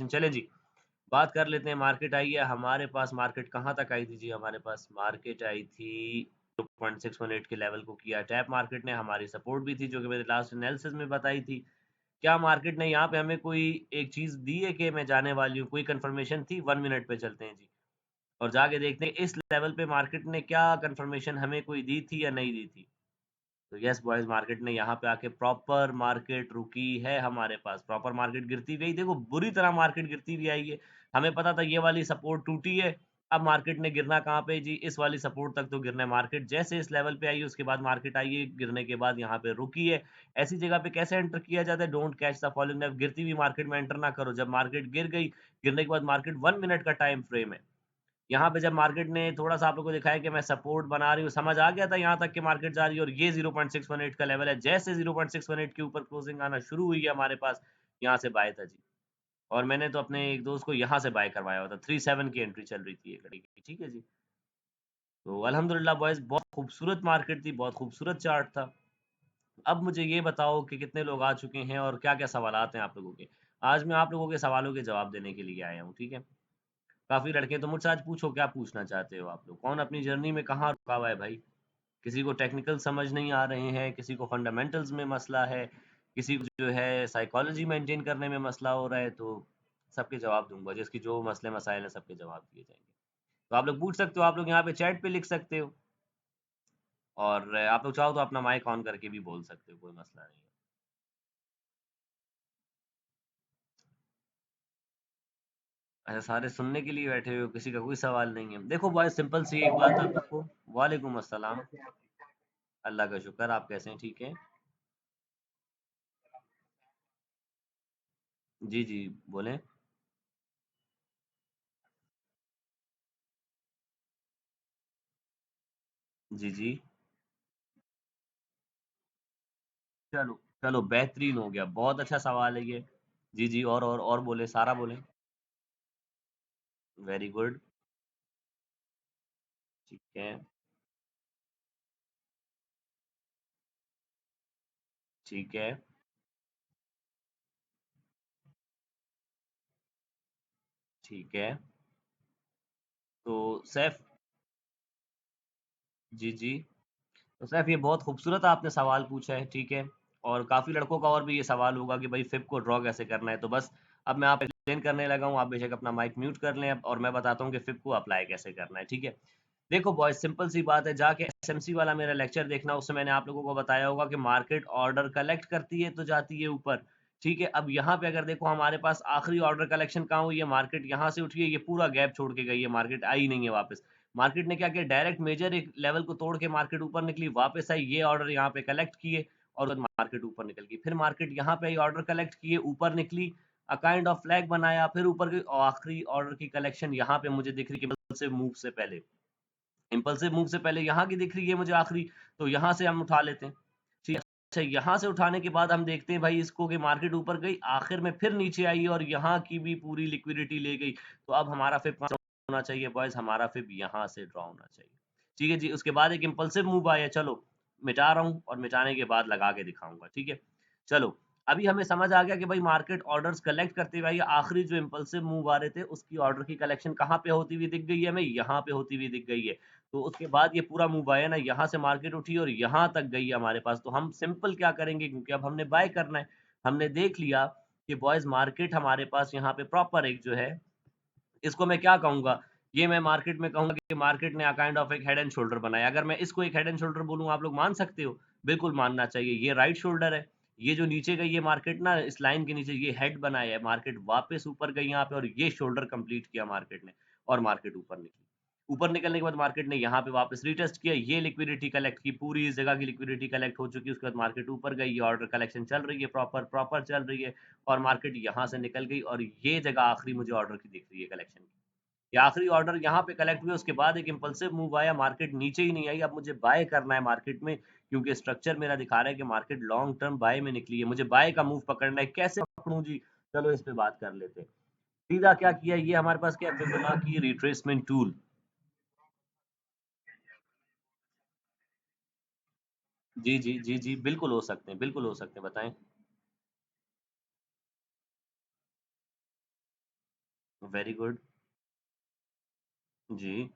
Information. चले जी, बात कर लेते हैं। मार्केट आई है हमारे पास, मार्केट कहाँ तक आई थी जी? हमारे पास मार्केट आई थी 0.618 के लेवल को किया टैप मार्केट ने। हमारी सपोर्ट भी थी जो कि मैंने लास्ट एनालिसिस में बताई थी। क्या मार्केट ने यहाँ पे हमें कोई एक चीज दी है कि मैं जाने वाली हूँ? कोई कंफर्मेशन थी? 1 मिनट पे चलते हैं जी और जाके देखते हैं इस लेवल पे मार्केट ने क्या कंफर्मेशन हमें कोई दी थी या नहीं दी थी। तो यस बॉयज, मार्केट ने यहाँ पे आके प्रॉपर मार्केट रुकी है हमारे पास, प्रॉपर मार्केट गिरती गई। देखो बुरी तरह मार्केट गिरती भी आई है। हमें पता था ये वाली सपोर्ट टूटी है। अब मार्केट ने गिरना कहाँ पे जी? इस वाली सपोर्ट तक तो गिरना है मार्केट। जैसे इस लेवल पे आई है उसके बाद मार्केट आई है, गिरने के बाद यहाँ पे रुकी है। ऐसी जगह पे कैसे एंटर किया जाता है? Don't catch the falling wave. गिरती हुई मार्केट में एंटर ना करो। जब मार्केट गिर गई, गिरने के बाद मार्केट 1 मिनट का टाइम फ्रेम है। यहाँ पे जब मार्केट ने थोड़ा-सा आप लोगों को दिखाया कि मैं सपोर्ट बना रही हूँ, समझ आ गया था यहाँ तक कि मार्केट जा रही है और ये 0.618 का लेवल है। जैसे 0.618 के ऊपर क्लोजिंग आना शुरू हुई है हमारे पास, यहाँ से बाय था जी। और मैंने तो अपने एक दोस्त को यहाँ से बाय करवाया हुआ था। 37 की एंट्री चल रही थी ये घड़ी की, ठीक है जी। तो अल्हम्दुलिल्लाह बॉयज़, बहुत खूबसूरत मार्केट थी, बहुत खूबसूरत चार्ट था। अब मुझे ये बताओ कि कितने लोग आ चुके हैं और क्या-क्या सवालात हैं आप लोगों के? आज मैं आप लोगों के सवालों के जवाब देने के लिए आया हूँ, ठीक है? काफ़ी लड़के, तो मुझसे आज पूछो क्या पूछना चाहते हो आप लोग? कौन अपनी जर्नी में कहाँ रुका हुआ है भाई? किसी को टेक्निकल समझ नहीं आ रहे हैं, किसी को फंडामेंटल्स में मसला है, किसी को जो है साइकोलॉजी मेंटेन करने में मसला हो रहा है, तो सबके जवाब दूँगा। जिसकी जो मसले मसाइल हैं सबके जवाब दिए जाएँगे। तो आप लोग पूछ सकते हो, आप लोग यहाँ पे चैट पे लिख सकते हो और आप लोग चाहो तो अपना माइक ऑन करके भी बोल सकते हो, कोई मसला नहीं है। अच्छा, सारे सुनने के लिए बैठे हुए हो, किसी का कोई सवाल नहीं है। देखो बॉयज़, सिंपल सी एक बात आप लोग को। वालेकुम अस्सलाम। अल्लाह का शुक्र, आप कैसे हैं? ठीक हैं? जी, जी, बोलें। जी, जी। चलो, चलो बेहतरीन हो गया। बहुत अच्छा सवाल है ये। जी, जी, और बोलें, सारा बोलें। Very good. ठीक है, ठीक है, ठीक है। तो सैफ, जी, जी। तो सैफ, ये बहुत खूबसूरत आपने सवाल पूछा है, ठीक है? और काफ़ी लड़कों का और भी ये सवाल होगा कि भाई फ़िब को ड्रॉ कैसे करना है? तो बस अब मैं आप एक्सप्लेन करने लगा हूँ, आप बेशक अपना माइक म्यूट कर लें अब और मैं बताता हूँ कि फ़िब को अप्लाई कैसे करना है, ठीक है? देखो बॉयज़, सिंपल सी बात है, जाके एसएमसी वाला मेरा लेक्चर देखना, उससे मैंने आप लोगों को बताया होगा कि मार्केट ऑर्डर कलेक्ट करती है तो जाती है ऊपर, ठीक है? अब यहाँ पे अगर देखो हमारे पास आखिरी ऑर्डर कलेक्शन कहाँ हुई है? मार्केट यहाँ से उठी है, ये पूरा गैप छोड़ के गई है, मार्केट आई नहीं है वापस। मार्केट ने क्या किया? डायरेक्ट मेजर एक लेवल को तोड़ के मार्केट ऊपर निकली, वापस आई, ये ऑर्डर यहाँ पे कलेक्ट किए और उसके बाद मार्केट ऊपर निकल गई। फिर मार्केट यहाँ पे आई, ऑर्डर कलेक्ट किए, ऊपर निकली, काइंड ऑफ फ्लैग बनाया, फिर ऊपर गई और आखिरी ऑर्डर की कलेक्शन यहाँ पे मुझे दिख रही है से मूव से पहले। इम्पल्सिव मूव से पहले यहाँ की दिख रही है मुझे आखिरी, तो यहाँ से हम उठा लेते हैं। ठीक है? अच्छा, यहाँ से उठाने के बाद हम देखते हैं भाई इसको कि मार्केट ऊपर गई, आखिर में फिर नीचे आई और यहाँ की भी पूरी लिक्विडिटी ले गई। तो अब हमारा फिर कहाँ होना चाहिए बॉयज़? हमारा फिर यहाँ से ड्रॉ होना चाहिए। ठीक है जी, उसके बाद एक इम्पल्सिव मूव आया, चलो मिटा रहा हूँ और मिटाने के बाद लगा के दिखाऊँगा, ठीक है? चलो, अभी हमें समझ आ गया कि भाई मार्केट ऑर्डर्स कलेक्ट करते हुए आई है, आखिरी जो इम्पल्सिव मूव आ रहे थे उसकी ऑर्डर की कलेक्शन कहाँ पे होती हुई दिख गई है हमें? यहाँ पे होती हुई दिख गई है। तो उसके बाद ये पूरा मूव आया ना, यहाँ से मार्केट उठी और यहाँ तक गई है हमारे पास। तो हम सिंपल क्या करेंगे, क्योंकि अब हमने बाय करना है। हमने देख लिया कि बॉयज़ मार्केट हमारे पास यहाँ पे प्रॉपर एक जो है, इसको मैं क्या कहूँगा, ये मैं मार्केट में कहूँगा कि मार्केट ने काइंड ऑफ एक हेड एंड शोल्डर बनाया। अगर मैं इसको एक हेड एंड शोल्डर बोलूँ, आप लोग मान सकते हो? बिल्कुल मानना चाहिए। ये राइट शोल्डर है। ये जो नीचे गई है मार्केट ना, इस लाइन के नीचे ये हेड बनाया है, मार्केट वापस ऊपर गई यहाँ पे और ये शोल्डर कंप्लीट किया मार्केट ने और मार्केट ऊपर निकली। ऊपर निकलने के बाद मार्केट ने यहाँ पे वापस रीटेस्ट किया, ये लिक्विडिटी कलेक्ट की, पूरी इस जगह की लिक्विडिटी कलेक्ट हो चुकी है। उसके बाद मार्केट ऊपर गई, ये ऑर्डर कलेक्शन चल रही है, प्रॉपर प्रॉपर चल रही है और मार्केट यहाँ से निकल गई और ये जगह आखिरी मुझे ऑर्डर की दिख रही है कलेक्शन की। ये आखिरी ऑर्डर यहाँ पे कलेक्ट हुए, उसके बाद एक इम्पल्सिव मूव आया, मार्केट नीचे ही नहीं आई। अब मुझे बाय करना है मार्केट में, क्योंकि स्ट्रक्चर मेरा दिखा रहा है कि मार्केट लॉन्ग टर्म बाय में निकली है। मुझे बाय का मूव पकड़ना है, कैसे पकड़ूं जी? चलो इस पे बात कर लेते हैं। सीधा क्या किया, ये हमारे पास क्या है, फिबोनाची रिट्रेसमेंट टूल। जी, जी, जी, जी, बिल्कुल हो सकते हैं, बिल्कुल हो सकते हैं, बताएं। Very good. जी,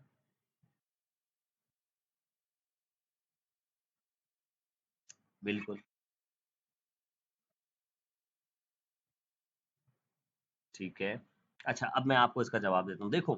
बिल्कुल। ठीक है। अच्छा, अब मैं आपको इसका जवाब देता हूँ। देखो,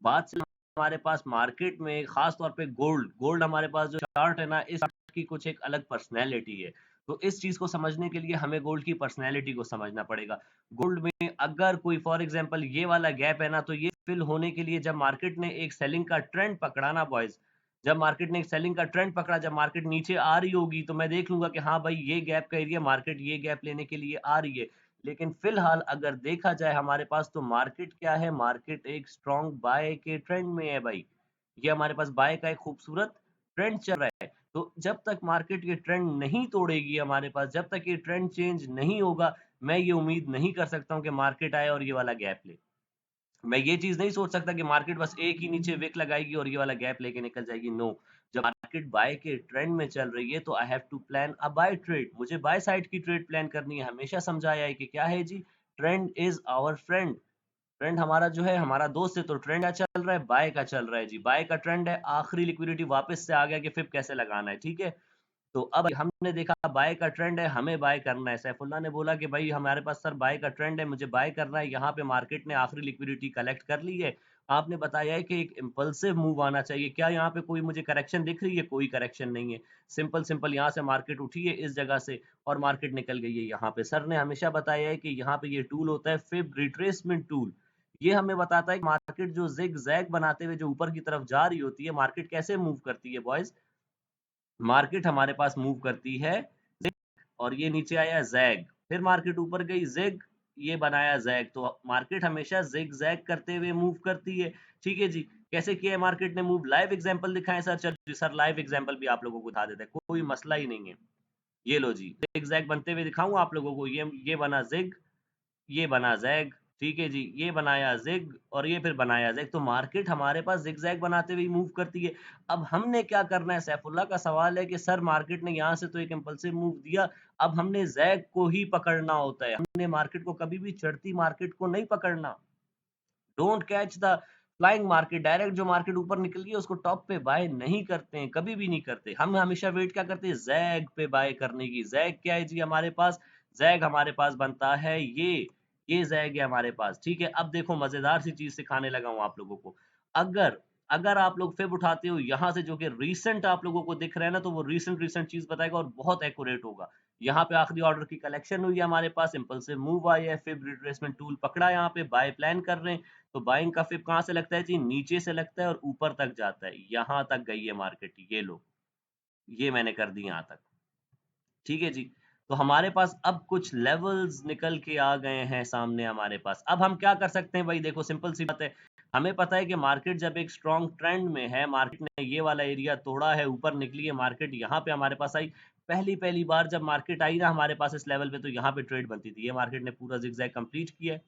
बात सिर्फ़ हमारे पास मार्केट में ख़ास तौर पे गोल्ड गोल्ड हमारे पास जो चार्ट है ना, इस चार्ट की कुछ एक अलग पर्सनैलिटी है। तो इस चीज़ को समझने के लिए हमें गोल्ड की पर्सनैलिटी को समझना पड़ेगा। गोल्ड में अगर कोई फॉर एग्ज़ाम्पल ये वाला गैप है ना, तो ये फ़िल होने के लिए जब मार्केट ने एक सेलिंग का ट्रेंड पकड़ा ना बॉयज़, जब मार्केट ने एक सेलिंग का ट्रेंड पकड़ा, जब मार्केट नीचे आ रही होगी, तो मैं देख लूँगा कि हाँ भाई, ये गैप का एरिया मार्केट ये गैप लेने के लिए आ रही है। लेकिन फिलहाल अगर देखा जाए हमारे पास तो मार्केट क्या है, मार्केट एक स्ट्रॉन्ग बाय के ट्रेंड में है भाई। ये हमारे पास बाय का एक खूबसूरत ट्रेंड चल रहा है। तो जब तक मार्केट ये ट्रेंड नहीं तोड़ेगी हमारे पास, जब तक ये ट्रेंड चेंज नहीं होगा, मैं ये उम्मीद नहीं कर सकता हूँ कि मार्केट आए और ये वाला गैप ले। मैं ये चीज़ नहीं सोच सकता कि मार्केट बस एक ही नीचे विक लगाएगी और ये वाला गैप लेके निकल जाएगी, नो। जब मार्केट बाय के ट्रेंड में चल रही है तो I have to plan a buy trade, मुझे बाय साइड की ट्रेड प्लान करनी है। हमेशा समझाया है कि क्या है जी, trend is our friend. Trend हमारा जो है हमारा दोस्त है, तो ट्रेंड क्या चल रहा है, बाय का चल रहा है जी, बाय का ट्रेंड है, आखिरी लिक्विडिटी वापस से आ गया कि फिर कैसे लगाना है, ठीक है। तो अब हमने देखा बाय का ट्रेंड है, हमें बाय करना है। सैफुल्लाह ने बोला कि भाई हमारे पास सर बाय का ट्रेंड है, मुझे बाय करना है। यहाँ पे मार्केट ने आखिरी लिक्विडिटी कलेक्ट कर ली है। आपने बताया है कि एक इम्पल्सिव मूव आना चाहिए। क्या यहाँ पे कोई मुझे करेक्शन दिख रही है? कोई करेक्शन नहीं है। सिंपल सिंपल यहाँ से मार्केट उठी है इस जगह से और मार्केट निकल गई है यहाँ पे। सर ने हमेशा बताया है कि यहाँ पे ये टूल होता है फिब रिट्रेसमेंट टूल। ये हमें बताता है कि मार्केट जो जिग जैग बनाते हुए जो ऊपर की तरफ जा रही होती है, मार्केट कैसे मूव करती है बॉयज। मार्केट हमारे पास मूव करती है और ये नीचे आया ज़ैग, फिर मार्केट ऊपर गई ज़िग, ये बनाया ज़ैग, तो मार्केट हमेशा ज़िग ज़ैग करते हुए मूव करती है। ठीक है जी। कैसे किया है मार्केट ने मूव, लाइव एग्जांपल दिखाएं सर, चलिए सर लाइव एग्जांपल भी आप लोगों को दिखा देते हैं, कोई मसला ही नहीं है। ये लो जी, ज़िग ज़ैग बनते हुए दिखाऊं आप लोगों को, ये बना ज़िग, ये बना ज़ैग, ठीक है जी, ये बनाया ज़िग और ये फिर बनाया ज़ैग, तो मार्केट हमारे पास ज़िग-ज़ैग बनाते हुए मूव करती है। अब हमने क्या करना है, सैफुल्लाह का सवाल है कि सर मार्केट ने यहाँ से तो एक इम्पल्सिव मूव दिया, अब हमने ज़ैग को ही पकड़ना होता है। हमने मार्केट को कभी भी चढ़ती मार्केट को नहीं पकड़ना। Don't catch the flying market, direct जो मार्केट ऊपर निकल गई है उसको टॉप पे बाय नहीं करते हैं, कभी भी नहीं करते। हम हमेशा वेट क्या करते हैं, जैग पे बाय करने की। जैग क्या है जी हमारे पास, जैग हमारे पास बनता है ये जैग है हमारे पास, ठीक है। अब देखो मजेदार सी चीज सिखाने लगा हूं आप लोगों को। अगर अगर आप लोग फिब उठाते हो यहाँ से जो कि रीसेंट आप लोगों को दिख रहा है ना, तो वो रीसेंट रीसेंट चीज बताएगा और बहुत एक्यूरेट होगा। यहाँ पे आखिरी ऑर्डर की कलेक्शन हुई है हमारे पास, इम्पल्सिव मूव आई है, फिब रिट्रेसमेंट टूल पकड़ा, यहाँ पे बाय प्लान कर रहे हैं। तो बाइंग का फिब कहाँ से लगता है जी, नीचे से लगता है और ऊपर तक जाता है। यहाँ तक गई है मार्केट, ये लो, ये मैंने कर दी यहाँ तक, ठीक है जी। तो हमारे पास अब कुछ लेवल्स निकल के आ गए हैं सामने हमारे पास। अब हम क्या कर सकते हैं भाई, देखो सिंपल सी बात है। हमें पता है कि मार्केट जब एक स्ट्रॉन्ग ट्रेंड में है, मार्केट ने ये वाला एरिया तोड़ा है, ऊपर निकली है मार्केट, यहाँ पे हमारे पास आई। पहली पहली बार जब मार्केट आई ना हमारे पास इस लेवल पे, तो यहाँ पे ट्रेड बनती थी। ये मार्केट ने पूरा जिगजैग कंप्लीट किया है,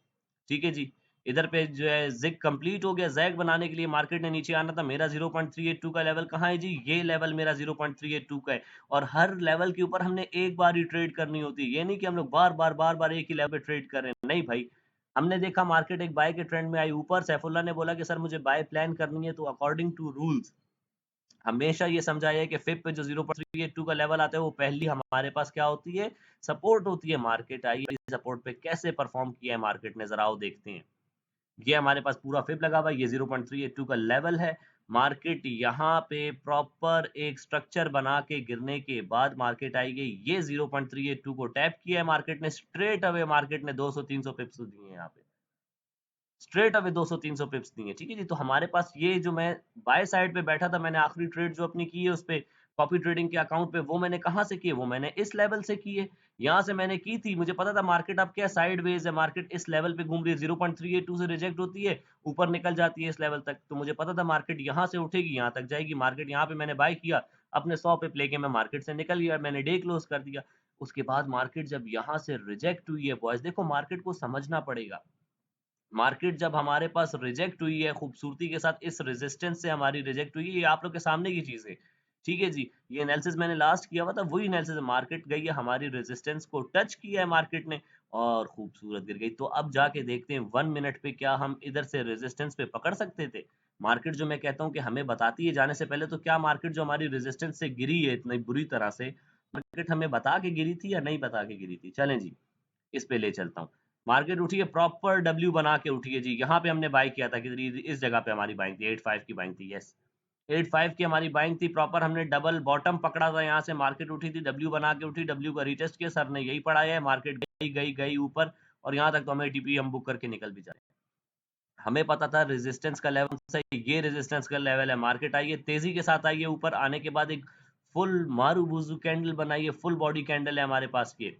ठीक है जी। इधर पे जो है ज़िग कंप्लीट हो गया, ज़ैग बनाने के लिए मार्केट ने नीचे आना था। मेरा 0.382 का लेवल कहाँ है जी? ये लेवल मेरा 0.382 का है और हर लेवल के ऊपर हमने एक बार ही ट्रेड करनी होती है। ये नहीं कि हम लोग बार-बार एक ही लेवल पे ट्रेड कर रहे हैं। नहीं भाई, हमने देखा मार्केट एक बाय के ट्रेंड में आई ऊपर, सैफुल्लाह ने बोला कि सर मुझे बाय प्लान करनी है, तो अकॉर्डिंग टू रूल्स हमेशा ये समझाया है कि फिब पे जो 0.382 का लेवल आता है वो पहली हमारे पास क्या होती है, सपोर्ट होती है। मार्केट आई, सपोर्ट पे कैसे परफॉर्म किया है मार्केट ने, जरा आओ देखते हैं। ये हमारे पास पूरा फिब लगा हुआ है, ये 0.382 का लेवल है। मार्केट यहाँ पे प्रॉपर एक स्ट्रक्चर बना के गिरने के बाद मार्केट आई गई, ये 0.382 को टैप किया है मार्केट ने, स्ट्रेट अवे मार्केट ने 200-300 पिप्स दिए हैं यहाँ पे, स्ट्रेट अवे 200-300 पिप्स दिए, ठीक है जी। तो हमारे पास ये जो मैं बाय साइड पे बैठा था, मैंने आखिरी ट्रेड जो अपनी की है उस पे कॉपी ट्रेडिंग के अकाउंट पे, वो मैंने कहाँ से की है, वो मैंने इस लेवल से की है। यहाँ से मैंने की थी, मुझे पता था मार्केट अब क्या साइडवेज है, मार्केट इस लेवल पे घूम रही है, 0.382 से रिजेक्ट होती है, ऊपर निकल जाती है इस लेवल तक, तो मुझे पता था मार्केट यहाँ से उठेगी, यहाँ तक जाएगी। मार्केट यहाँ पे मैंने बाय किया, अपने 100 पिप लेके मैं मार्केट से निकल गया, मैंने डे क्लोज कर दिया। उसके बाद मार्केट जब यहाँ से रिजेक्ट हुई है बॉयज, देखो मार्केट को समझना पड़ेगा। मार्केट जब हमारे पास रिजेक्ट हुई है खूबसूरती के साथ, इस रेजिस्टेंस से हमारी रिजेक्ट हुई है, ये आप लोग के सामने की चीज है, ठीक है जी। ये एनालिसिस मैंने लास्ट किया हुआ था, वही एनालिसिस, मार्केट गई है हमारी रेजिस्टेंस को टच किया है मार्केट ने और खूबसूरत गिर गई। तो अब जाके देखते हैं 1 मिनट पे क्या हम इधर से रेजिस्टेंस पे पकड़ सकते थे? मार्केट जो मैं कहता हूँ कि हमें बताती है जाने से पहले, तो क्या मार्केट जो हमारी रेजिस्टेंस से गिरी है इतनी बुरी तरह से, मार्केट हमें बता के गिरी थी या नहीं बता के गिरी थी? चलें जी, इस पे ले चलता हूँ। मार्केट उठी है, प्रॉपर डब्ल्यू बना के उठी है जी। यहाँ पे हमने बाय किया था, कितनी इस जगह पे हमारी बाइंग थी, 85 की बाइंग थी, यस। 85 की हमारी बाइंग थी, प्रॉपर हमने डबल बॉटम पकड़ा था, यहाँ से मार्केट उठी थी, डब्ल्यू बना के उठी, डब्ल्यू का रीटेस्ट किया, सर ने यही पढ़ाया है, मार्केट गई गई गई ऊपर, और यहाँ तक तो हमें टीपी हम बुक करके निकल भी जाए। हमें पता था रेजिस्टेंस का लेवल सही, ये रेजिस्टेंस का लेवल है, मार्केट आई है, तेजी के साथ आई है ऊपर, आने के बाद एक फुल मारू बुजू कैंडल बनाई है, फुल बॉडी कैंडल है हमारे पास की।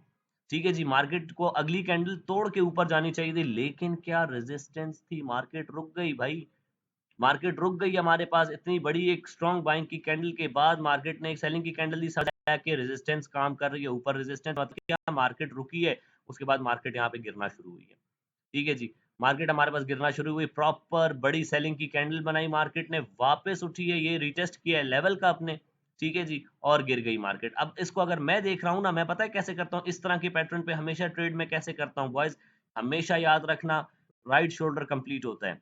ठीक है जी, मार्केट को अगली कैंडल तोड़ के ऊपर जानी चाहिए थी, लेकिन क्या रेजिस्टेंस थी, मार्केट रुक गई भाई। मार्केट रुक गई हमारे पास, इतनी बड़ी एक स्ट्रॉन्ग बाइंग की कैंडल के बाद मार्केट ने एक सेलिंग की कैंडल दी, सजा के रेजिस्टेंस काम कर रही है ऊपर, रेजिस्टेंस मतलब क्या, मार्केट रुकी है, उसके बाद मार्केट यहाँ पे गिरना शुरू हुई है। ठीक है जी, मार्केट हमारे पास गिरना शुरू हुई, प्रॉपर बड़ी सेलिंग की कैंडल बनाई मार्केट ने, वापस उठी है, ये रिटेस्ट किया है लेवल का अपने। ठीक है जी, और गिर गई मार्केट। अब इसको अगर मैं देख रहा हूँ ना, मैं पता है कैसे करता हूँ, इस तरह के पैटर्न पे हमेशा ट्रेड में कैसे करता हूँ बॉयज, हमेशा याद रखना, राइट शोल्डर कंप्लीट होता है।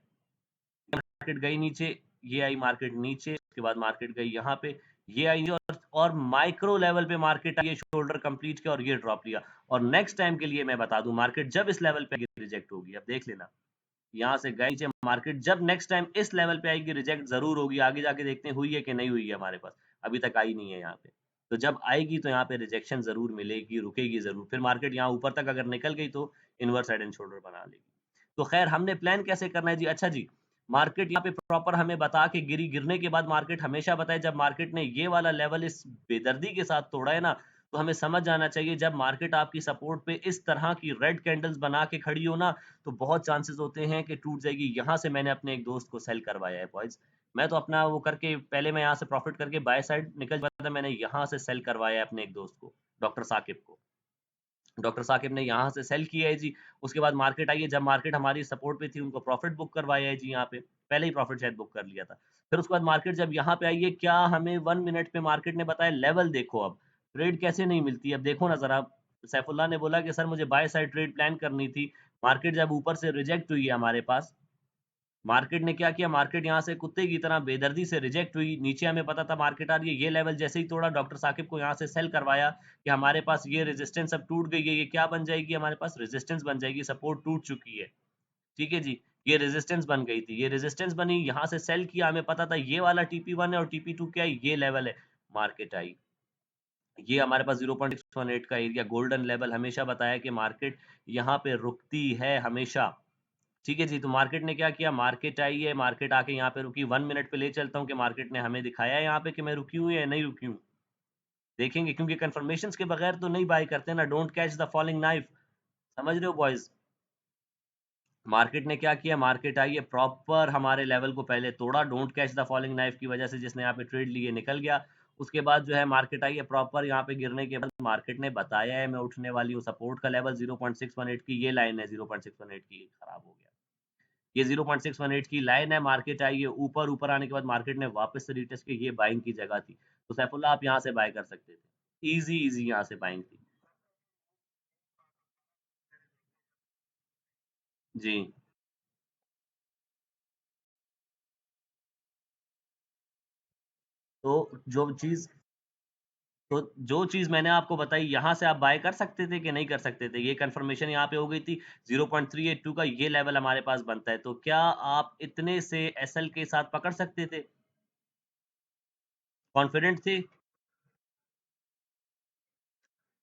मार्केट गई नीचे, ये आई मार्केट नीचे, उसके बाद मार्केट गई यहाँ पे, ये आई और माइक्रो लेवल पे मार्केट आई, ये शोल्डर कंप्लीट किया और ये ड्रॉप लिया। और नेक्स्ट टाइम के लिए मैं बता दूं, मार्केट जब इस लेवल पे रिजेक्ट होगी, अब देख लेना, यहाँ से गई नीचे मार्केट, जब नेक्स्ट टाइम इस लेवल पे आएगी रिजेक्ट जरूर होगी, आगे जाके देखते हैं हुई है कि नहीं हुई है हमारे पास, अभी तक आई नहीं है यहाँ पे। तो जब आएगी तो यहाँ पे रिजेक्शन जरूर मिलेगी, रुकेगी जरूर, फिर मार्केट यहाँ ऊपर तक अगर निकल गई तो इनवर्स हेड एंड शोल्डर बना लेगी। तो खैर हमने प्लान कैसे करना है जी, अच्छा जी, मार्केट यहाँ पे प्रॉपर हमें बता के गिरी, गिरने के बाद मार्केट हमेशा बताए, जब मार्केट ने ये वाला लेवल इस बेदर्दी के साथ तोड़ा है ना, तो हमें समझ जाना चाहिए जब मार्केट आपकी सपोर्ट पे इस तरह की रेड कैंडल्स बना के खड़ी हो ना, तो बहुत चांसेस होते हैं कि टूट जाएगी। यहाँ से मैंने अपने एक दोस्त को सेल करवाया है बॉयज, मैं तो अपना वो करके पहले मैं यहाँ से प्रॉफिट करके बाय साइड निकल जाता था, मैंने यहाँ से सेल करवाया है अपने एक दोस्त को, डॉक्टर साकिब को। डॉक्टर साकिब ने यहाँ से सेल किया है जी। उसके बाद मार्केट आई है, जब मार्केट हमारी सपोर्ट पे थी उनको प्रॉफिट बुक करवाया है जी, यहाँ पे पहले ही प्रॉफिट शायद बुक कर लिया था। फिर उसके बाद मार्केट जब यहाँ पे आई है, क्या हमें 1 मिनट पे मार्केट ने बताया लेवल देखो, अब ट्रेड कैसे नहीं मिलती, अब देखो ना जरा। सैफुल्लाह ने बोला कि सर मुझे बाय साइड ट्रेड प्लान करनी थी, मार्केट जब ऊपर से रिजेक्ट हुई है हमारे पास, मार्केट ने क्या किया, मार्केट यहाँ से कुत्ते की तरह बेदर्दी से रिजेक्ट हुई, नीचे हमें पता था मार्केट आ रही है, ये लेवल जैसे ही तोड़ा, डॉक्टर साकिब को यहाँ से सेल करवाया कि हमारे पास ये रेजिस्टेंस अब टूट गई है, ये क्या बन जाएगी हमारे पास, रेजिस्टेंस बन जाएगी, सपोर्ट टूट चुकी है। ठीक है जी, ये रेजिस्टेंस बन गई थी, ये रेजिस्टेंस बनी, यहाँ से सेल किया, हमें पता था ये वाला TP1 है और TP2 क्या है, ये लेवल है। मार्केट आई, ये हमारे पास 0.618 का एरिया गोल्डन लेवल, हमेशा बताया कि मार्केट यहाँ पे रुकती है हमेशा। ठीक है जी, तो मार्केट ने क्या किया, मार्केट आई है, मार्केट आके यहाँ पे रुकी, 1 मिनट पे ले चलता हूँ कि मार्केट ने हमें दिखाया है यहाँ पे कि मैं रुकी हूँ या नहीं रुकी हूँ, देखेंगे, क्योंकि कंफर्मेशन के बगैर तो नहीं बाय करते ना, don't catch the falling knife, समझ रहे हो बॉयज। मार्केट ने क्या किया, मार्केट आई है, प्रॉपर हमारे लेवल को पहले तोड़ा, don't catch the falling knife की वजह से, जिसने यहाँ पे ट्रेड लिए निकल गया। उसके बाद जो है मार्केट आई है, प्रॉपर यहाँ पे गिरने के बाद मार्केट ने बताया है मैं उठने वाली हूँ, सपोर्ट का लेवल 0.618 की ये लाइन है, 0.618 की, खराब हो गया, ये 0.618 की लाइन है, मार्केट आई है ऊपर, ऊपर आने के बाद मार्केट ने वापस से रिटेस्ट की, ये बाइंग की जगह थी, तो सैफुल्ला आप यहाँ से बाय कर सकते थे, इजी इजी यहाँ से बाइंग थी। जी, तो जो चीज तो जो चीज मैंने आपको बताई, यहाँ से आप बाय कर सकते थे कि नहीं कर सकते थे, ये कंफर्मेशन यहाँ पे हो गई थी, 0.382 का ये लेवल हमारे पास बनता है, तो क्या आप इतने से एसएल के साथ पकड़ सकते थे, कॉन्फिडेंट थे?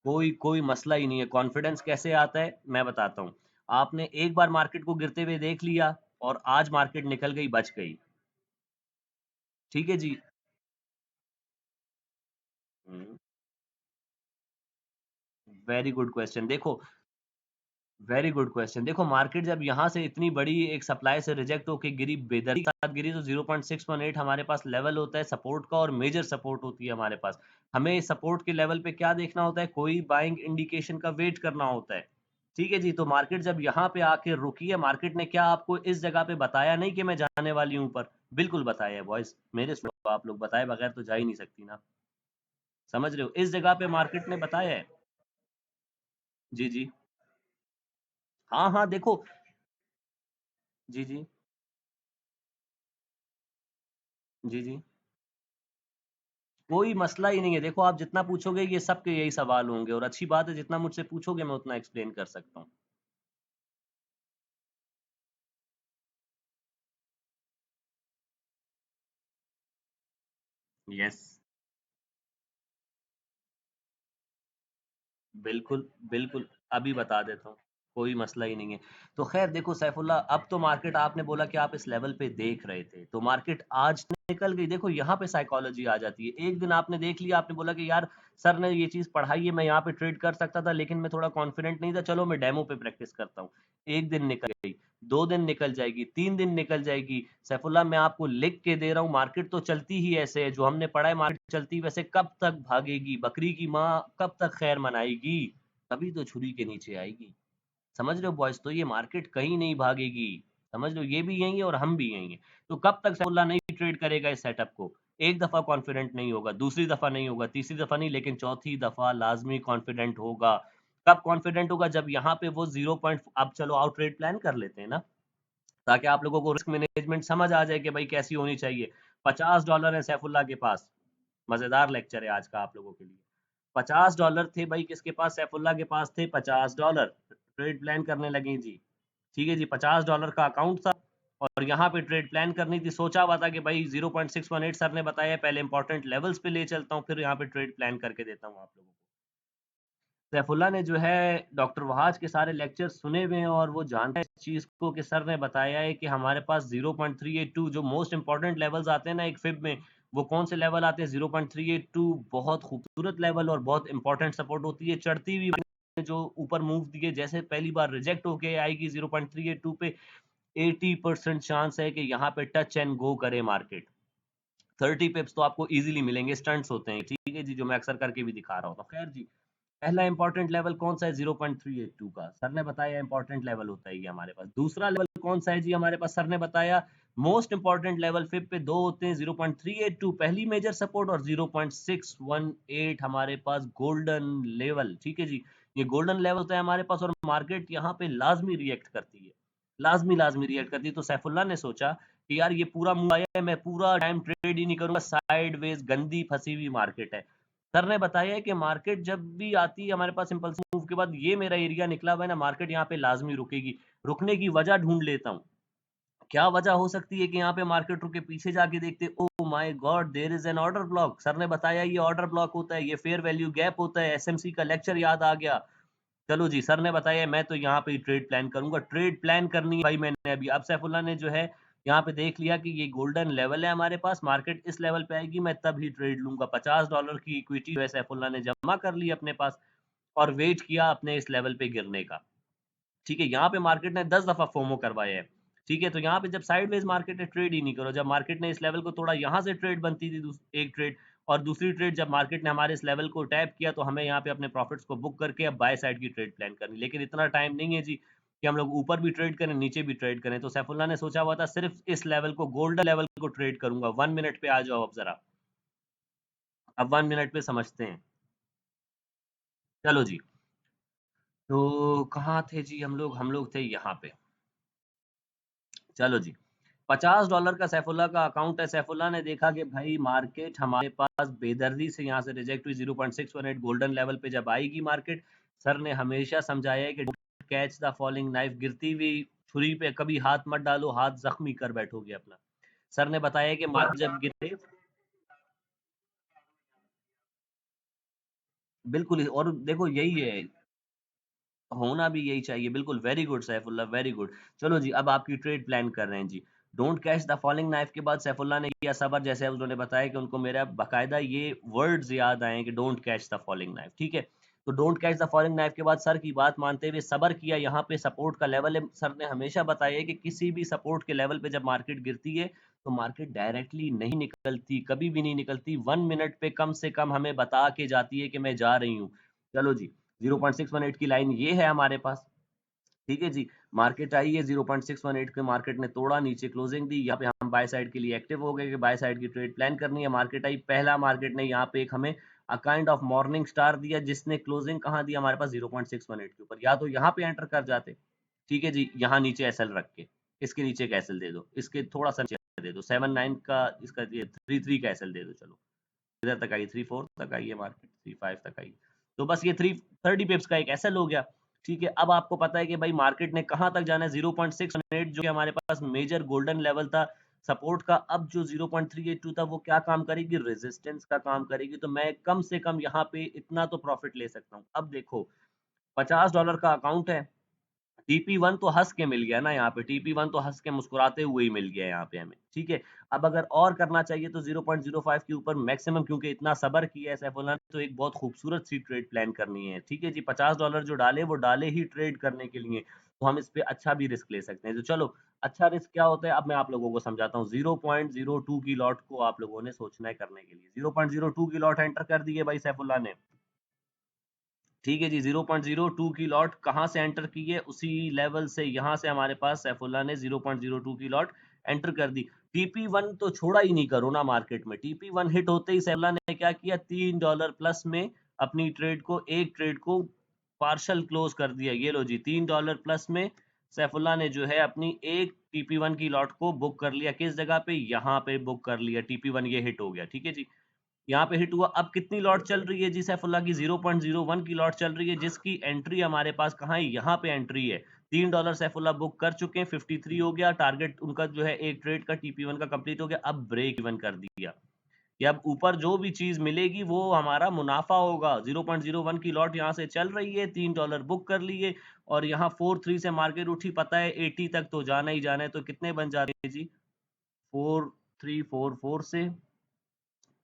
कोई कोई मसला ही नहीं है, कॉन्फिडेंस कैसे आता है मैं बताता हूँ। आपने एक बार मार्केट को गिरते हुए देख लिया और आज मार्केट निकल गई, बच गई। ठीक है जी। वेरी गुड क्वेश्चन, देखो, वेरी गुड क्वेश्चन, देखो मार्केट जब यहाँ से इतनी बड़ी एक सप्लाई से रिजेक्ट होके गिरी, बेदर्दी के साथ गिरी, तो 0.618 हमारे पास लेवल होता है सपोर्ट का, और मेजर सपोर्ट होती है हमारे पास। हमें सपोर्ट के लेवल पे क्या देखना होता है, कोई बाइंग इंडिकेशन का वेट करना होता है। ठीक है जी, तो मार्केट जब यहाँ पे आके रुकी है, मार्केट ने क्या आपको इस जगह पे बताया नहीं कि मैं जाने वाली हूँ ऊपर, बिल्कुल बताया है बॉयज, मेरे सुनो, आप लोग बताए बगैर तो जा ही नहीं सकती ना, समझ रहे हो, इस जगह पे मार्केट ने बताया है। जी जी। हाँ, हाँ, देखो। जी, जी। जी, जी। कोई मसला ही नहीं है। देखो आप जितना पूछोगे ये सबके यही सवाल होंगे, और अच्छी बात है, जितना मुझसे पूछोगे मैं उतना एक्सप्लेन कर सकता हूँ। यस। बिल्कुल, बिल्कुल, अभी बता देता हूँ, कोई मसला ही नहीं है। तो ख़ैर देखो सैफुल्लाह, अब तो मार्केट, आपने बोला कि आप इस लेवल पे देख रहे थे, तो मार्केट आज निकल गई। देखो यहाँ पे साइकोलॉजी आ जाती है। एक दिन आपने देख लिया, आपने बोला कि यार सर ने ये चीज़ पढ़ाई है, मैं यहाँ पे ट्रेड कर सकता था, लेकिन मैं थोड़ा कॉन्फिडेंट नहीं था, चलो मैं डेमो पे प्रैक्टिस करता हूँ। 1 दिन निकल गई, 2 दिन निकल जाएगी, 3 दिन निकल जाएगी। सैफुल्लाह मैं आपको लिख के दे रहा हूँ, मार्केट तो चलती ही ऐसे है, जो हमने पढ़ा है मार्केट चलती वैसे कब तक भागेगी? बकरी की माँ कब तक खैर मनाएगी? तभी तो छुरी के नीचे आएगी। समझ रहे हो बॉयज? तो ये मार्केट कहीं नहीं भागेगी। समझ लो, ये भी यही है और हम भी यही हैं। तो कब तक सैफुल्लाह नहीं ट्रेड करेगा इस सेटअप को? एक दफा कॉन्फिडेंट नहीं होगा, दूसरी दफा नहीं होगा, तीसरी दफा नहीं, लेकिन चौथी दफा लाजमी कॉन्फिडेंट होगा। कब कॉन्फिडेंट होगा? जब यहाँ पे वो 0 पॉइंट, अब चलो आउट ट्रेड प्लान कर लेते हैं ना, ताकि आप लोगों को रिस्क मैनेजमेंट समझ आ जाए कि भाई कैसी होनी चाहिए। $50 है सैफुल्लाह के पास। मजेदार लेक्चर है आज का आप लोगों के लिए। $50 थे भाई, किसके पास? सैफुल्लाह के पास थे $50। ट्रेड प्लान करने लगे जी। ठीक है जी, $50 का अकाउंट था, और यहाँ पे ट्रेड प्लान करनी थी। सोचा हुआ था कि भाई 0.618 सर ने बताया, पहले इंपॉर्टेंट लेवल्स पे ले चलता हूँ, फिर यहाँ पे ट्रेड प्लान करके देता हूँ आप लोगों को। सैफुल्लाह ने जो है डॉक्टर वहाज के सारे लेक्चर सुने हुए हैं, और वो जानता है इस चीज़ को कि सर ने बताया है कि हमारे पास 0.382 जो मोस्ट इंपॉर्टेंट लेवल्स आते हैं ना एक फिब में, वो कौन से लेवल आते हैं? 0.382 बहुत खूबसूरत लेवल और बहुत इंपॉर्टेंट सपोर्ट होती है। चढ़ती हुई जो ऊपर मूव दिए, जैसे पहली बार रिजेक्ट होके आएगी 0.382 पे, 80% चांस है कि यहाँ पे टच एंड गो करे मार्केट। 30 पिप्स तो आपको इजीली मिलेंगे, स्टंट्स होते हैं, ठीक है जी, जो मैं अक्सर करके भी दिखा रहा हूँ। तो खैर जी, पहला इंपॉर्टेंट लेवल कौन सा है? 0.382 का, सर ने बताया इंपॉर्टेंट लेवल होता है ये हमारे पास। दूसरा लेवल कौन सा है जी हमारे पास? सर ने बताया मोस्ट इंपॉर्टेंट लेवल फिब पे दो होते हैं, 0.382 पहली मेजर सपोर्ट, और 0.618 हमारे पास गोल्डन लेवल। ठीक है जी, ये गोल्डन लेवल होता है हमारे पास, और मार्केट यहाँ पे लाजमी रिएक्ट करती है, लाजमी लाजमी रिएक्ट करती है। तो सैफुल्लाह ने सोचा कि यार ये पूरा मूव आया है, मैं पूरा टाइम ट्रेड ही नहीं करूंगा, साइडवेज गंदी फंसी हुई मार्केट है। सर ने बताया है कि मार्केट जब भी आती है हमारे पास इम्पल्सिव मूव के बाद, ये मेरा एरिया निकला हुआ है ना, मार्केट यहाँ पे लाजमी रुकेगी। रुकने की वजह ढूंढ लेता हूँ। क्या वजह हो सकती है कि यहाँ पे मार्केट रुके? पीछे जाके देखते, oh my God, there is an order block. Sir ने बताया ये ऑर्डर ब्लॉक होता है, ये फेयर वैल्यू गैप होता है। एसएमसी का लेक्चर याद आ गया। चलो जी, सर ने बताया मैं तो यहाँ पे ट्रेड प्लान करूंगा। ट्रेड प्लान करनी है भाई मैंने अभी। अब सैफुल्लाह ने जो है यहाँ पे देख लिया कि ये गोल्डन लेवल है हमारे पास, मार्केट इस लेवल पे आएगी, मैं तब ही ट्रेड लूंगा। $50 की इक्विटी जो है सैफुल्लाह ने जमा कर ली अपने पास, और वेट किया अपने इस लेवल पे गिरने का। ठीक है, यहाँ पे मार्केट ने 10 दफा फोमो करवाया है। ठीक है, तो यहाँ पे जब साइडवेज मार्केट है, ट्रेड ही नहीं करो। जब मार्केट ने इस लेवल को तोड़ा, यहाँ से ट्रेड बनती थी, एक ट्रेड, और दूसरी ट्रेड जब मार्केट ने हमारे इस लेवल को टैप किया, तो हमें यहाँ पे अपने प्रॉफिट्स को बुक करके अब बाय साइड की ट्रेड प्लान करनी। लेकिन इतना टाइम नहीं है जी कि हम लोग ऊपर भी ट्रेड करें, नीचे भी ट्रेड करें। तो सैफुल्लाह ने सोचा हुआ था सिर्फ इस लेवल को, गोल्डन लेवल को ट्रेड करूंगा। 1 मिनट पे आ जाओ अब जरा, अब 1 मिनट पे समझते हैं। चलो जी, तो कहाँ थे जी हम लोग थे यहाँ पे। चलो जी, $50 का सैफुल्लाह का अकाउंट है। सैफुल्लाह ने देखा कि भाई मार्केट हमारे पास बेदर्दी से यहाँ से रिजेक्ट हुई 0.618 गोल्डन लेवल पे। जब आएगी मार्केट, सर ने हमेशा समझाया है कि कैच द फॉलिंग नाइफ, गिरती हुई छुरी पे कभी हाथ मत डालो, हाथ जख्मी कर बैठोगे अपना। सर ने बताया कि मार्केट जब गिरे, बिल्कुल, और देखो यही है, होना भी यही चाहिए। बिल्कुल, very good Saifullah, very good. चलो जी, अब आपकी ट्रेड प्लान कर रहे हैं जी। Don't catch the falling knife के बाद सैफुल्लाह ने किया सबर, जैसे उन्होंने बताया कि उनको मेरा बाकायदा ये वर्ड्स याद आए कि don't catch the falling knife. ठीक है, तो don't catch the falling knife के बाद सर की बात मानते हुए सबर किया। यहाँ पे सपोर्ट का लेवल है, सर ने हमेशा बताया है कि किसी भी सपोर्ट के लेवल पे जब मार्केट गिरती है, तो मार्केट डायरेक्टली नहीं निकलती, कभी भी नहीं निकलती। 1 मिनट पे कम से कम हमें बता के जाती है कि मैं जा रही हूँ। चलो जी, 0.618 की लाइन ये है हमारे पास। ठीक है जी, मार्केट आई है 0.618 के, मार्केट ने तोड़ा, नीचे क्लोजिंग दी। यहाँ पे हम बाय साइड के लिए एक्टिव हो गए कि बाय साइड की ट्रेड प्लान करनी है। मार्केट आई, पहला मार्केट ने यहाँ पे एक हमें a kind of morning star दिया, जिसने क्लोजिंग कहाँ दिया हमारे पास? 0.618 के ऊपर। या तो यहाँ पे एंटर कर जाते, ठीक है जी, यहाँ नीचे एसएल रख के, इसके नीचे एक एसएल दे दो, इसके थोड़ा सा नीचे दे दो, 7-9 का इसका, ये 3-3 का एसएल दे दो। चलो इधर तक आई, 3-4 तक आई है मार्केट, 3-5 तक आई। तो बस ये 330 पिप्स का एक एसएल हो गया। ठीक है, अब आपको पता है कि भाई मार्केट ने कहाँ तक जाना है, 0.618 जो कि हमारे पास मेजर गोल्डन लेवल था सपोर्ट का। अब जो 0.382 था वो क्या काम करेगी, रेजिस्टेंस का काम करेगी। तो मैं कम से कम यहाँ पे इतना तो प्रॉफिट ले सकता हूँ। अब देखो $50 का अकाउंट है, TP1 तो हँस के मिल गया ना यहाँ पे, TP1 तो हँस के मुस्कुराते हुए ही मिल गया यहाँ पे हमें। ठीक है, अब अगर और करना चाहिए तो 0.05 के ऊपर मैक्सिमम, क्योंकि इतना सब्र किया है सैफुल्लाह ने, तो एक बहुत खूबसूरत सी ट्रेड प्लान करनी है। ठीक है जी, $50 जो डाले वो डाले ही ट्रेड करने के लिए, तो हम इस पे अच्छा भी रिस्क ले सकते हैं। तो चलो, अच्छा रिस्क क्या होता है अब मैं आप लोगों को समझाता हूँ। 0.02 की लॉट को आप लोगों ने सोचना है करने के लिए। 0.02 की लॉट एंटर कर दी है भाई सैफुल्लाह ने। ठीक है जी, 0.02 की लॉट कहाँ से एंटर की है, उसी लेवल से यहाँ से हमारे पास सैफुल्लाह ने 0.02 की लॉट एंटर कर दी। TP1 तो छोड़ा ही नहीं करो ना मार्केट में, TP1 हिट होते ही सैफुल्लाह ने क्या किया, $3 प्लस में अपनी ट्रेड को, एक ट्रेड को पार्शल क्लोज कर दिया। ये लो जी, $3 प्लस में सैफुल्लाह ने जो है अपनी एक TP1 की लॉट को बुक कर लिया। किस जगह पे, यहाँ पे बुक कर लिया। TP1 ये हिट हो गया। ठीक है जी, यहाँ पे हिट हुआ। अब कितनी लॉट चल रही है जी सैफुल्लाह की, 0.01 की लॉट चल रही है, जिसकी एंट्री हमारे पास कहाँ है, यहाँ पे एंट्री है। $3 सैफुल्लाह बुक कर चुके हैं, 53 हो गया टारगेट उनका जो है, एक ट्रेड का TP1 का कंप्लीट हो गया। अब ब्रेक इवन कर दिया कि अब ऊपर जो भी चीज मिलेगी वो हमारा मुनाफा होगा। 0.01 की लॉट यहाँ से चल रही है, $3 बुक कर लिए, और यहाँ 4-3 से मार्केट उठी, पता है 80 तक तो जाना ही जाना है। तो कितने बन जा रहे हैं जी, 4344 से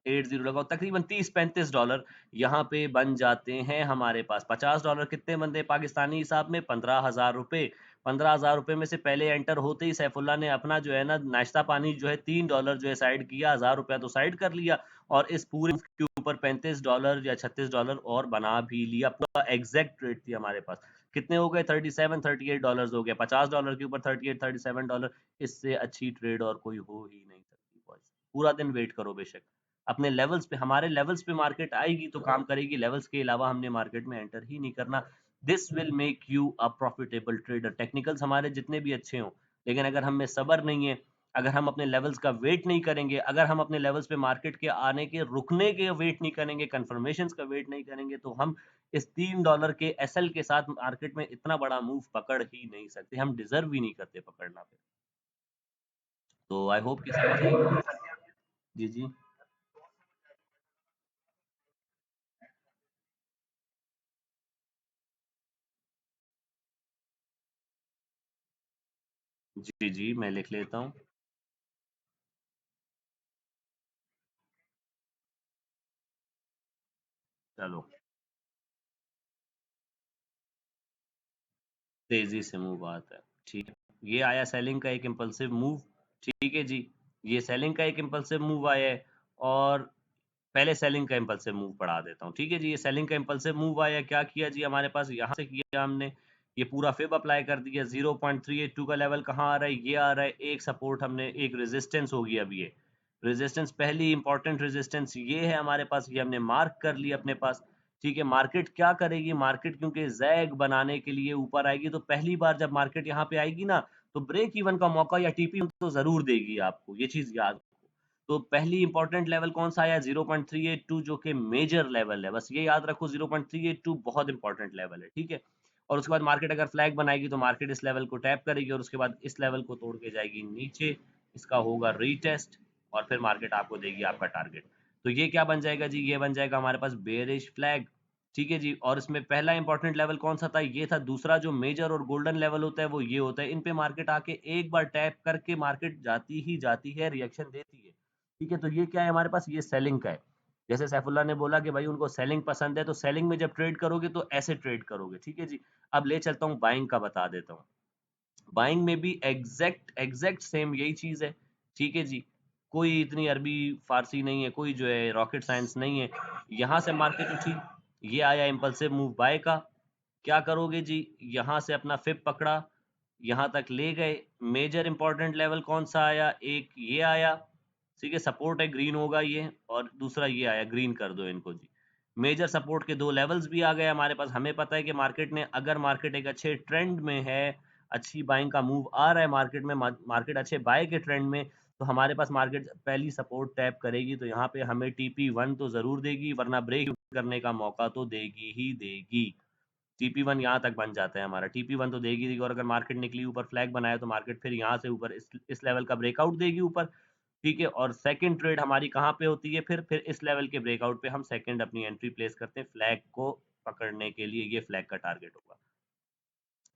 80 लगाओ, तकरीबन $30-35 यहाँ पे बन जाते हैं हमारे पास। $50 कितने बनते हैं पाकिस्तानी हिसाब में, 15,000 रुपए। 15,000 रुपए में से पहले एंटर होते ही सैफुल्लाह ने अपना जो है ना नाश्ता पानी जो है $3 जो है साइड किया, 1,000 रुपया तो साइड कर लिया, और इस पूरे के ऊपर $35 या $36 और बना भी लिया। पूरा एग्जैक्ट रेट थी हमारे पास। कितने हो गए, $37-38 हो गया। $50 के ऊपर 38-37 डॉलर, इससे अच्छी ट्रेड और कोई हो ही नहीं सकती बॉयज। पूरा दिन वेट करो बेशक, अपने लेवल्स पे, हमारे लेवल्स पे मार्केट आएगी तो काम करेगी, लेवल्स के अलावा हमने मार्केट में एंटर ही नहीं करना। This will make you a profitable trader. Technicals हमारे जितने भी अच्छे हों, लेकिन अगर हम में सब्र नहीं है, अगर हम अपने लेवल्स का वेट नहीं करेंगे, अगर हम अपने लेवल्स पे मार्केट के आने के रुकने के वेट नहीं करेंगे, कंफर्मेशंस का वेट नहीं करेंगे, तो हम इस $3 के एसएल के साथ मार्केट में इतना बड़ा मूव पकड़ ही नहीं सकते। हम डिजर्व ही नहीं करते पकड़ना पे। तो आई होप कि समझ आएगी। जी जी जी जी, मैं लिख लेता हूँ। चलो, तेजी से मूव आता है। ठीक है, ये आया सेलिंग का एक इम्पल्सिव मूव। ठीक है जी, ये सेलिंग का एक इम्पल्सिव मूव आया है, और पहले सेलिंग का इम्पल्सिव मूव पढ़ा देता हूँ। ठीक है जी, ये सेलिंग का इम्पल्सिव मूव आया, क्या किया जी हमारे पास, यहाँ से किया हमने, ये पूरा फिब अप्लाई कर दिया। 0.382 का लेवल कहाँ आ रहा है, ये आ रहा है। एक सपोर्ट हमने, एक रेजिस्टेंस होगी अब ये रेजिस्टेंस, पहली इंपॉर्टेंट रेजिस्टेंस ये है हमारे पास, ये हमने मार्क कर लिया अपने पास। ठीक है, मार्केट क्या करेगी, मार्केट क्योंकि जैग बनाने के लिए ऊपर आएगी, तो पहली बार जब मार्केट यहाँ पे आएगी ना, तो ब्रेक इवन का मौका या टीपी तो जरूर देगी आपको, ये चीज याद रखो। तो पहली इंपॉर्टेंट लेवल कौन सा आया, 0.382, जो कि मेजर लेवल है, बस ये याद रखो, 0.382 बहुत इंपॉर्टेंट लेवल है। ठीक है, और उसके बाद मार्केट अगर फ्लैग बनाएगी तो मार्केट इस लेवल को टैप करेगी, और उसके बाद इस लेवल को तोड़ के जाएगी नीचे, इसका होगा रीटेस्ट, और फिर मार्केट आपको देगी आपका टारगेट। तो ये क्या बन जाएगा जी, ये बन जाएगा हमारे पास बेरिश फ्लैग। ठीक है जी, और इसमें पहला इंपॉर्टेंट लेवल कौन सा था, ये था। दूसरा जो मेजर और गोल्डन लेवल होता है वो ये होता है। इन पे मार्केट आके एक बार टैप करके मार्केट जाती ही जाती है, रिएक्शन देती है। ठीक है, तो ये क्या है हमारे पास, ये सेलिंग का है। जैसे सैफुल्लाह ने बोला कि भाई उनको सेलिंग पसंद है, तो सेलिंग में जब ट्रेड करोगे तो ऐसे ट्रेड करोगे। ठीक है जी, अब ले चलता हूँ बाइंग का, बता देता हूँ। बाइंग में भी एग्जैक्ट एग्जैक्ट सेम यही चीज है। ठीक है जी, कोई इतनी अरबी फारसी नहीं है, कोई जो है रॉकेट साइंस नहीं है। यहाँ से मार्केट उठी, ये आया इम्पल्सिव मूव बाय का, क्या करोगे जी, यहाँ से अपना फिब पकड़ा, यहाँ तक ले गए। मेजर इंपॉर्टेंट लेवल कौन सा आया, एक ये आया। ठीक है, सपोर्ट है, ग्रीन होगा ये, और दूसरा ये आया, ग्रीन कर दो इनको जी। मेजर सपोर्ट के दो लेवल्स भी आ गए हमारे पास। हमें पता है कि मार्केट ने, अगर मार्केट एक अच्छे ट्रेंड में है, अच्छी बाइंग का मूव आ रहा है मार्केट में, मार्केट अच्छे बाय के ट्रेंड में, तो हमारे पास मार्केट पहली सपोर्ट टैप करेगी, तो यहाँ पे हमें TP1 तो ज़रूर देगी, वरना ब्रेक करने का मौका तो देगी ही देगी। TP1 यहाँ तक बन जाता है हमारा, TP1 तो देगी देगी, और अगर मार्केट निकली ऊपर फ्लैग बनाया तो मार्केट फिर यहाँ से ऊपर इस लेवल का ब्रेकआउट देगी ऊपर, ठीक है। और सेकंड ट्रेड हमारी कहाँ पे होती है, फिर इस लेवल के ब्रेकआउट पे हम सेकंड अपनी एंट्री प्लेस करते हैं फ्लैग को पकड़ने के लिए, ये फ्लैग का टारगेट होगा।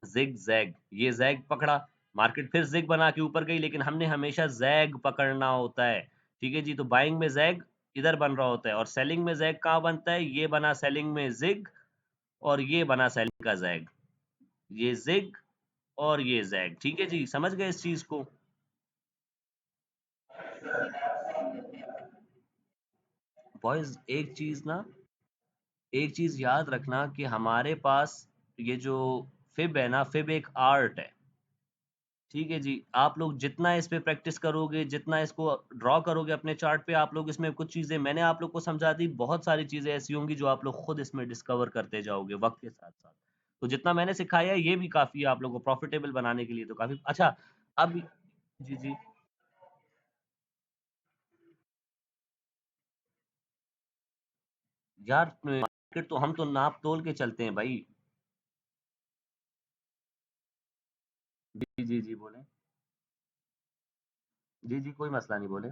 जिग जैग, ये जैग पकड़ा, मार्केट फिर जिग बना के ऊपर गई, लेकिन हमने हमेशा जैग पकड़ना होता है, ठीक है जी। तो बाइंग में जैग इधर बन रहा होता है, और सेलिंग में जैग कहाँ बनता है, ये बना सेलिंग में जिग, और ये बना सेलिंग का जैग, ये जिग और ये जैग, ठीक है जी, समझ गए इस चीज को। बॉयज एक चीज याद रखना कि हमारे पास ये जो फिब है ना, फिब एक आर्ट है, ठीक है जी। आप लोग जितना इस पे प्रैक्टिस करोगे, जितना इसको ड्रॉ करोगे अपने चार्ट पे, आप लोग इसमें कुछ चीजें मैंने आप लोग को समझा दी, बहुत सारी चीजें ऐसी होंगी जो आप लोग खुद इसमें डिस्कवर करते जाओगे वक्त के साथ साथ। तो जितना मैंने सिखाया है ये भी काफी है आप लोगों को प्रॉफिटेबल बनाने के लिए, तो काफी अच्छा। अब जी जी, यार मार्केट तो हम तो नाप तोल के चलते हैं भाई। जी जी जी बोले। जी जी, कोई मसला नहीं, बोले।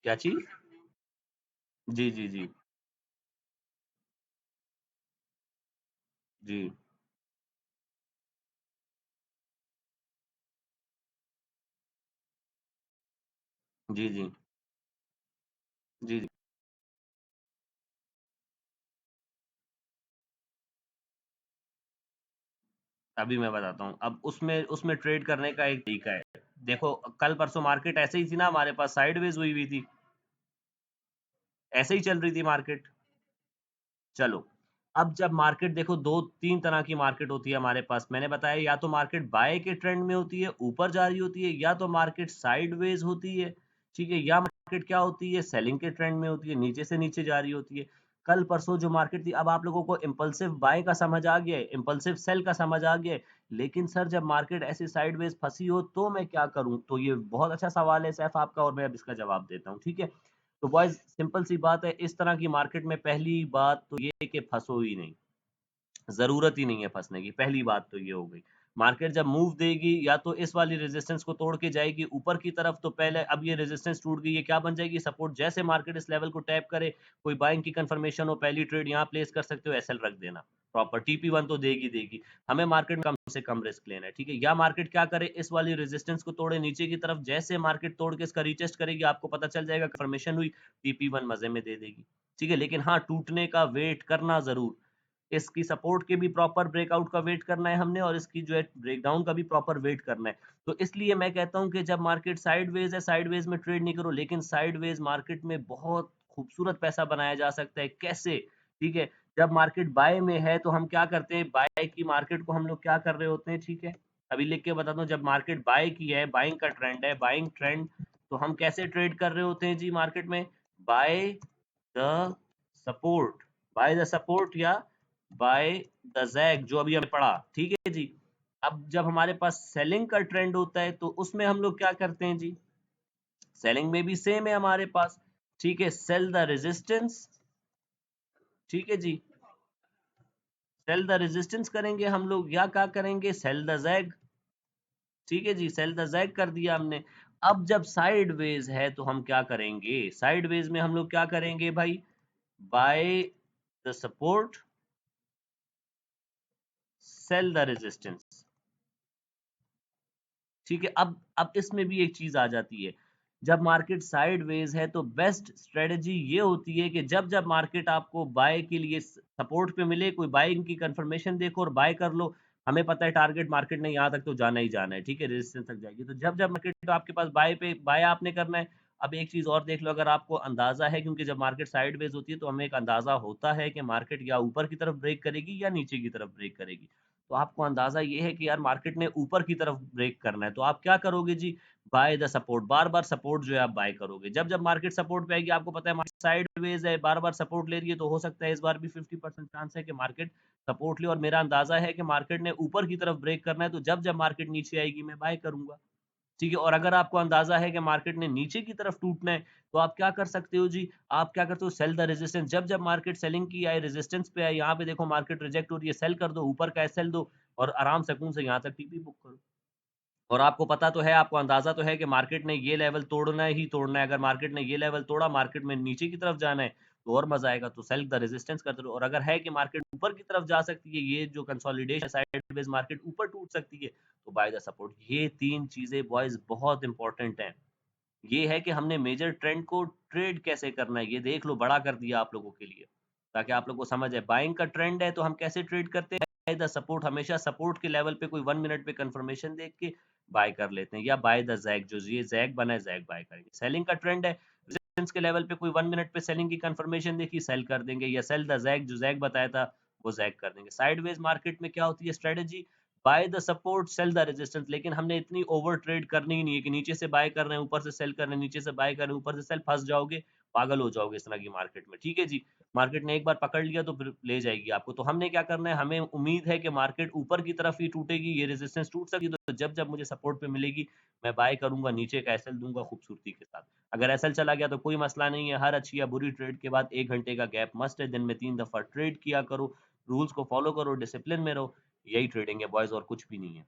क्या चीज? जी जी जी जी जी जी जी जी। अभी मैं बताता हूँ, अब उसमें उसमें ट्रेड करने का एक तरीका है। देखो, कल परसों मार्केट ऐसे ही थी ना, हमारे पास साइडवेज हुई हुई थी, ऐसे ही चल रही थी मार्केट। चलो, अब जब मार्केट देखो, दो तीन तरह की मार्केट होती है हमारे पास, मैंने बताया या तो मार्केट बाय के ट्रेंड में होती है, ऊपर जा रही होती है, या तो मार्केट साइडवेज होती है, ठीक है, या मार्केट क्या होती है, सेलिंग के ट्रेंड में होती है, नीचे से नीचे जा रही होती है। कल परसों जो मार्केट थी, अब आप लोगों को इम्पल्सिव बाय का समझ आ गया है, इम्पल्सिव सेल का समझ आ गया है, लेकिन सर जब मार्केट ऐसी साइडवेज फंसी हो तो मैं क्या करूं, तो ये बहुत अच्छा सवाल है सैफ आपका, और मैं अब इसका जवाब देता हूँ, ठीक है। तो बॉयज सिंपल सी बात है, इस तरह की मार्केट में पहली बात तो ये कि फंसो ही नहीं, ज़रूरत ही नहीं है फँसने की, पहली बात तो ये हो गई। मार्केट जब मूव देगी, या तो इस वाली रेजिस्टेंस को तोड़ के जाएगी ऊपर की तरफ, तो पहले अब ये रेजिस्टेंस टूट गई, ये क्या बन जाएगी, सपोर्ट। जैसे मार्केट इस लेवल को टैप करे, कोई बाइंग की कंफर्मेशन हो, पहली ट्रेड यहाँ प्लेस कर सकते हो, एसएल रख देना प्रॉपर, TP1 तो देगी देगी। हमें मार्केट में कम से कम रिस्क लेना है, ठीक है। या मार्केट क्या करे, इस वाली रेजिस्टेंस को तोड़े नीचे की तरफ, जैसे मार्केट तोड़ के इसका रीटेस्ट करेगी, आपको पता चल जाएगा कंफर्मेशन हुई, TP1 मजे में दे देगी, ठीक है। लेकिन हाँ, टूटने का वेट करना जरूर, इसकी सपोर्ट के भी प्रॉपर ब्रेकआउट का वेट करना है हमने, और इसकी जो है ब्रेकडाउन का भी प्रॉपर वेट करना है। तो इसलिए मैं कहता हूं कि जब मार्केट साइडवेज है, साइडवेज में ट्रेड नहीं करो, लेकिन साइडवेज मार्केट में बहुत खूबसूरत पैसा बनाया जा सकता है, कैसे, ठीक है। जब मार्केट बाय में है तो हम क्या करते हैं, बाय की मार्केट को हम लोग क्या कर रहे होते हैं, ठीक है, अभी लिख के बताता हूँ। जब मार्केट बाय की है, बाइंग का ट्रेंड है, बाइंग ट्रेंड, तो हम कैसे ट्रेड कर रहे होते हैं जी मार्केट में, bye the support, bye the support, या बाय द जैग, जो अभी हमने पढ़ा, ठीक है जी। अब जब हमारे पास सेलिंग का ट्रेंड होता है, तो उसमें हम लोग क्या करते हैं जी, सेलिंग में भी सेम है हमारे पास, ठीक है, सेल द रेजिस्टेंस, ठीक है जी, सेल द रेजिस्टेंस करेंगे हम लोग, या क्या करेंगे, सेल द जैग, ठीक है जी, सेल द जैग कर दिया हमने। अब जब साइडवेज है तो हम क्या करेंगे, साइडवेज में हम लोग क्या करेंगे भाई, buy the support, sell the resistance, ठीक है। अब इसमें भी एक चीज आ जाती है, जब मार्केट साइडवेज है तो बेस्ट स्ट्रेटजी ये होती है कि जब जब मार्केट आपको बाय के लिए सपोर्ट पे मिले, कोई बाइंग की कंफर्मेशन देखो और बाय कर लो। हमें पता है टारगेट मार्केट ने यहाँ तक तो जाना ही जाना है, ठीक है, रेजिस्टेंस तक जाएगी, तो जब जब मार्केट आपके पास बाय पे, बाय आपने करना है। अब एक चीज और देख लो, अगर आपको अंदाजा है, क्योंकि जब मार्केट साइडवेज होती है तो हमें एक अंदाजा होता है कि मार्केट या ऊपर की तरफ ब्रेक करेगी या नीचे की तरफ ब्रेक करेगी, तो आपको अंदाजा ये है कि यार मार्केट ने ऊपर की तरफ ब्रेक करना है, तो आप क्या करोगे जी, बाय द सपोर्ट, बार-बार सपोर्ट जो है आप बाय करोगे। जब-जब मार्केट सपोर्ट पे आएगी, आपको पता है मार्केट साइडवेज़ है, बार-बार सपोर्ट ले रही है, तो हो सकता है इस बार भी 50% चांस है कि मार्केट सपोर्ट ले, और मेरा अंदाज़ा है कि मार्केट ने ऊपर की तरफ ब्रेक करना है, तो जब-जब मार्केट नीचे आएगी मैं बाय करूँगा। ठीक है? और अगर आपको अंदाज़ा है कि मार्केट ने नीचे की तरफ टूटना है, तो आप क्या कर सकते हो जी, आप क्या करते हो, सेल द रेजिस्टेंस। जब-जब मार्केट सेलिंग की आए, रेजिस्टेंस पे आए, यहाँ पे देखो मार्केट रिजेक्ट हो रही है, सेल कर दो, ऊपर का एसएल दो और आराम सुकून से यहाँ तक टीपी बुक करो। और आपको पता तो है, आपको अंदाज़ा तो है कि मार्केट ने ये लेवल तोड़ना ही तोड़ना है। अगर मार्केट ने ये लेवल तोड़ा, मार्केट में नीचे की तरफ जाना है, तो और मज़ा आएगा। तो सेल द रेजिस्टेंस करते रहो, और अगर है कि मार्केट ऊपर की तरफ जा सकती है, ये जो कंसोलिडेशन साइडवेज़ मार्केट ऊपर टूट सकती है, तो बाय द सपोर्ट। ये 3 चीज़ें बॉयज़ बहुत इंपॉर्टेंट हैं। ये है कि हमने मेजर ट्रेंड को ट्रेड कैसे करना है, ये देख लो, बड़ा कर दिया आप लोगों के लिए, ताकि आप लोग को समझ आए। बाइंग का ट्रेंड है, तो हम कैसे ट्रेड करते हैं? बाय द सपोर्ट, हमेशा सपोर्ट के लेवल पे कोई 1 मिनट पे कंफर्मेशन देख के बाय कर लेते हैं, या बाय द ज़ैग, जो ये ज़ैग बना है, ज़ैग बाय करेंगे। सेलिंग का ट्रेंड है, रेजिस्टेंस के लेवल पे कोई 1 मिनट पे सेलिंग की कंफर्मेशन देखी, सेल कर देंगे, या सेल द ज़ैग, जो ज़ैग बताया था, वो ज़ैग कर देंगे। साइडवेज़ मार्केट में क्या होती है strategy? Buy the support, sell the resistance. लेकिन हमने इतनी ओवर ट्रेड करनी ही नहीं है कि नीचे से बाय कर रहे हैं, ऊपर से सेल कर रहे हैं, नीचे से बाय कर रहे हैं, ऊपर से सेल, फँस जाओगे, पागल हो जाओगे इस तरह की मार्केट में। ठीक है जी, मार्केट ने एक बार पकड़ लिया तो फिर ले जाएगी आपको। तो हमने क्या करना है, हमें उम्मीद है कि मार्केट ऊपर की तरफ ही टूटेगी, ये रेजिस्टेंस टूट सकती है, तो जब-जब मुझे सपोर्ट पे मिलेगी, मैं बाय करूँगा, नीचे का एसएल दूँगा खूबसूरती के साथ। अगर एसएल चला गया तो कोई मसला नहीं है, हर अच्छी या बुरी ट्रेड के बाद 1 घंटे का गैप मस्ट है, दिन में 3 दफ़ा ट्रेड किया करो, रूल्स को फॉलो करो, डिसिप्लिन में रहो। यही ट्रेडिंग है बॉयज़, और कुछ भी नहीं है।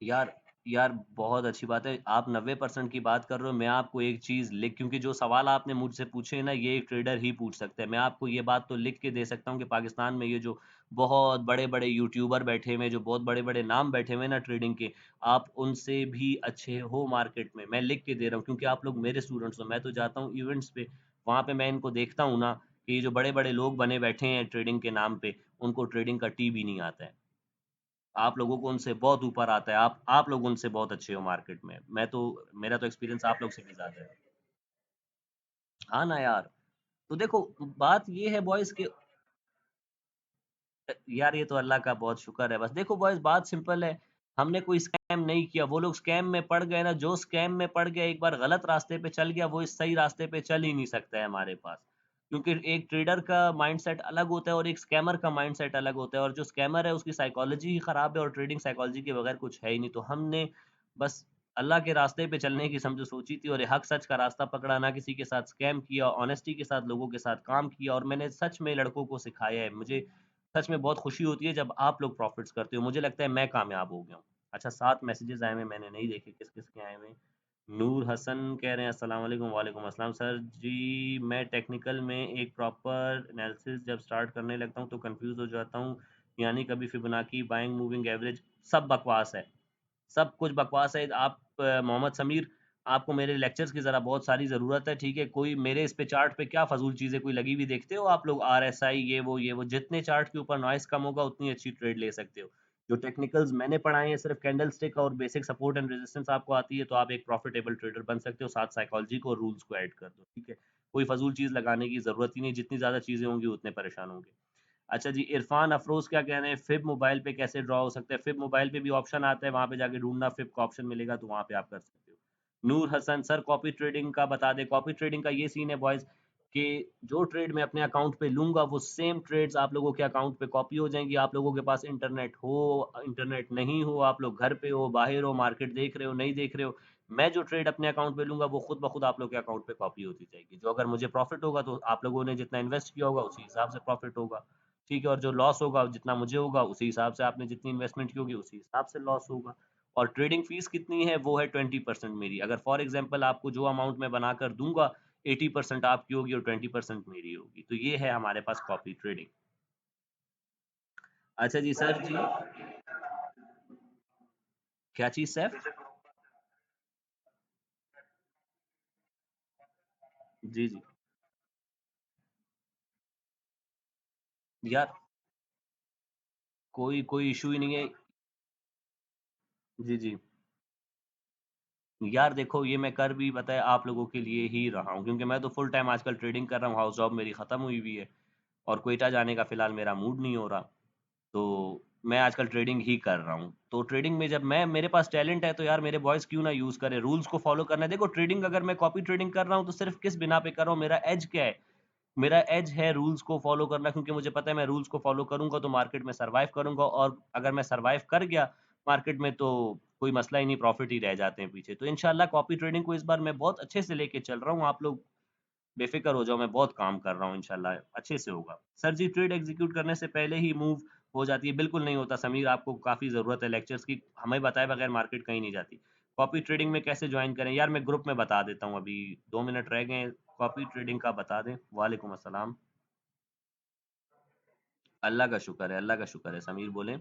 यार यार बहुत अच्छी बात है। आप 90% की बात कर रहे हो, मैं आपको एक चीज़ लिख, क्योंकि जो सवाल आपने मुझसे पूछे हैं ना, ये एक ट्रेडर ही पूछ सकता है। मैं आपको ये बात तो लिख के दे सकता हूँ कि पाकिस्तान में ये जो बहुत बड़े-बड़े यूट्यूबर बैठे हुए हैं, जो बहुत बड़े-बड़े नाम बैठे हुए हैं ना ट्रेडिंग के, आप उनसे भी अच्छे हो मार्केट में। मैं लिख के दे रहा हूँ, क्योंकि आप लोग मेरे स्टूडेंट्स हो। मैं तो जाता हूँ इवेंट्स पे, वहाँ पे मैं इनको देखता हूँ ना, कि ये जो बड़े-बड़े लोग बने बैठे हैं ट्रेडिंग के नाम पे, उनको ट्रेडिंग का टी भी नहीं आता है। आप लोगों को उनसे बहुत ऊपर आता है। आप लोग उनसे बहुत अच्छे हो मार्केट में। मैं तो, मेरा तो एक्सपीरियंस आप लोग से भी ज़्यादा है। हाँ ना यार। तो देखो, बात ये है बॉयज़ कि यार ये तो अल्लाह का बहुत शुक्र है। बस देखो बॉयज़, बात सिंपल है। हमने कोई स्कैम नहीं किया। वो लोग स्कैम में पड़ गए ना, जो स्कैम में पड़ गया, एक बार गलत रास्ते पे चल गया, वो इस सही रास्ते पे चल ही नहीं सकता है हमारे पास। क्योंकि एक ट्रेडर का माइंडसेट अलग होता है और एक स्कैमर का माइंडसेट अलग होता है, और जो स्कैमर है उसकी साइकोलॉजी ही खराब है, और ट्रेडिंग साइकोलॉजी के बगैर कुछ है ही नहीं। तो हमने बस अल्लाह के रास्ते पे चलने की समझो सोची थी, और ये हक सच का रास्ता पकड़ा, ना किसी के साथ स्कैम किया, ऑनेस्टी के साथ लोगों के साथ काम किया, और मैंने सच में लड़कों को सिखाया है। मुझे सच में बहुत खुशी होती है जब आप लोग प्रॉफ़िट्स करते हो। मुझे लगता है मैं कामयाब हो गया हूँ। अच्छा, 7 मैसेजेज़ आए हुए हैं, मैंने नहीं देखे किस-किस के आए हुए हैं। नूर हसन कह रहे हैं अस्सलाम वालेकुम। वालेकुम अस्सलाम सर जी, मैं टेक्निकल में एक प्रॉपर एनालिसिस जब स्टार्ट करने लगता हूँ तो कन्फ्यूज़ हो जाता हूँ। यानी कभी फिबोनाची, बाइंग, मूविंग एवरेज सब बकवास है। सब कुछ बकवास है। आप मोहम्मद समीर, आपको मेरे लेक्चर्स की ज़रा बहुत सारी ज़रूरत है, ठीक है? कोई मेरे इस पे चार्ट पे क्या फ़ज़ूल चीज़ें कोई लगी हुई देखते हो आप लोग? आरएसआई ये वो, जितने चार्ट के ऊपर नॉइज़ कम होगा उतनी अच्छी ट्रेड ले सकते हो। जो टेक्निकल्स मैंने पढ़ाए हैं, सिर्फ़ कैंडलस्टिक और बेसिक सपोर्ट एंड रेजिस्टेंस आपको आती है, तो आप एक प्रॉफ़िटेबल ट्रेडर बन सकते हो। साथ साइकोलॉजी को और रूल्स को ऐड कर दो, ठीक है? कोई फ़ज़ूल चीज़ लगाने की ज़रूरत ही नहीं, जितनी ज़्यादा चीज़ें होंगी उतने परेशान होंगे। अच्छा जी, इरफ़ान अफ़रोज़ क्या कह रहे हैं, फ़िब मोबाइल पे कैसे ड्रॉ हो सकता है? फ़िब मोबाइल पे भी ऑप्शन आता है, वहाँ पे जाके ढूँढना, फ़िब का ऑप्शन मिलेगा तो वहाँ पे आप कर सकते हो। नूर हसन सर, कॉपी ट्रेडिंग का बता दें। कॉपी ट्रेडिंग का ये सीन है बॉयज़, कि जो ट्रेड मैं अपने अकाउंट पे लूँगा, वो सेम ट्रेड्स आप लोगों के अकाउंट पे कॉपी हो जाएँगी। आप लोगों के पास इंटरनेट हो, इंटरनेट नहीं हो, आप लोग घर पे हो, बाहर हो, मार्केट देख रहे हो, नहीं देख रहे हो, मैं जो ट्रेड अपने अकाउंट पे लूँगा, वो खुद ब खुद आप लोग के अकाउंट पे कॉपी होती जाएगी। जो अगर मुझे प्रॉफ़िट होगा, तो आप लोगों ने जितना इन्वेस्ट किया होगा, उसी हिसाब से प्रॉफ़िट होगा। ठीक है? और जो लॉस होगा, जितना मुझे होगा, उसी हिसाब से आपने जितनी इन्वेस्टमेंट की होगी, उसी हिसाब से लॉस होगा। और ट्रेडिंग फ़ीस कितनी है, वो है 20% मेरी। अगर फॉर एग्ज़ाम्पल आपको जो अमाउंट मैं बनाकर दूँगा, 80% आपकी होगी और 20% मेरी होगी। तो ये है हमारे पास कॉपी ट्रेडिंग। अच्छा जी, सर जी, क्या चीज़ सैफ? जी, जी। यार, कोई कोई इश्यू ही नहीं है। जी, जी। यार देखो, ये मैं कर भी पता है आप लोगों के लिए ही रहा हूँ, क्योंकि मैं तो फुल टाइम आजकल ट्रेडिंग कर रहा हूँ, हाउस जॉब मेरी ख़त्म हुई हुई है और क्वेटा जाने का फ़िलहाल मेरा मूड नहीं हो रहा। तो मैं आजकल ट्रेडिंग ही कर रहा हूँ। तो ट्रेडिंग में जब मैं मेरे पास टैलेंट है तो यार मेरे बॉयज़ क्यों ना यूज़ करें? रूल्स को फ़ॉलो करना है। देखो ट्रेडिंग अगर मैं कॉपी ट्रेडिंग कर रहा हूँ तो सिर्फ़ किस बिना पे कर रहा हूँ, मेरा एज क्या है? मेरा एज है रूल्स को फ़ॉलो करना, क्योंकि मुझे पता है मैं रूल्स को फ़ॉलो करूँगा तो मार्केट में सर्वाइव करूँगा, और अगर मैं सर्वाइव कर गया मार्केट में तो कोई मसला ही नहीं, प्रॉफ़िट ही रह जाते हैं पीछे। तो इंशाल्लाह कॉपी ट्रेडिंग को इस बार मैं बहुत अच्छे से लेके चल रहा हूँ। आप लोग बेफ़िक्र हो जाओ, मैं बहुत काम कर रहा हूँ, इंशाल्लाह अच्छे से होगा। सर जी, ट्रेड एग्ज़ीक्यूट करने से पहले ही मूव हो जाती है? बिल्कुल नहीं होता समीर, आपको काफ़ी ज़रूरत है लेक्चर्स की, हमें बताए बगैर मार्केट कहीं नहीं जाती। कॉपी ट्रेडिंग में कैसे जॉइन करें? यार मैं ग्रुप में बता देता हूँ, अभी 2 मिनट रह गए हैं, कॉपी ट्रेडिंग का बता दें। वालेकुम अस्सलाम। अल्लाह का शुक्र है, समीर बोलें।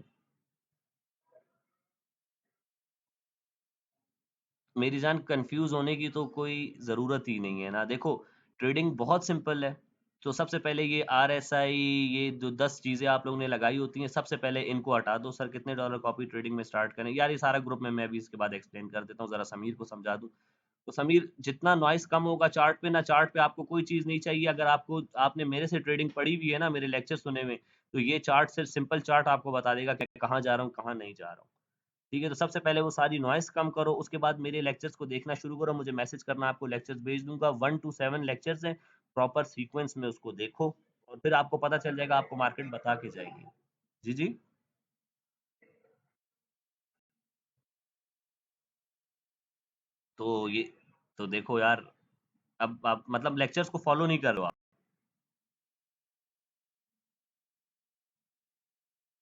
मेरी जान, कंफ्यूज होने की तो कोई ज़रूरत ही नहीं है ना। देखो ट्रेडिंग बहुत सिंपल है। तो सबसे पहले ये RSI, ये जो 10 चीज़ें आप लोगों ने लगाई होती हैं, सबसे पहले इनको हटा दो। सर कितने डॉलर कॉपी ट्रेडिंग में स्टार्ट करें? यार ये सारा ग्रुप में मैं भी इसके बाद एक्सप्लेन कर देता हूँ, ज़रा समीर को समझा दूँ। तो समीर, जितना नॉइस कम होगा चार्ट पे ना, चार्ट पे आपको कोई चीज़ नहीं चाहिए। अगर आपको, आपने मेरे से ट्रेडिंग पढ़ी हुई है ना, मेरे लेक्चर सुने हुए, तो ये चार्ट से सिंपल चार्ट आपको बता देगा कि कहाँ जा रहा हूँ, कहाँ नहीं जा रहा हूँ। ठीक है? तो सबसे पहले वो सारी नॉइज़ कम करो, उसके बाद मेरे लेक्चर्स को देखना शुरू करो, मुझे मैसेज करना, आपको लेक्चर्स भेज दूँगा। 1 टू 7 लेक्चर्स हैं, प्रॉपर सीक्वेंस में उसको देखो और फिर आपको पता चल जाएगा, आपको मार्केट बता के जाएगी। जी, जी। तो ये, तो देखो यार, अब आप मतलब लेक्चर्स को फ़ॉलो नहीं कर रहे हो आप।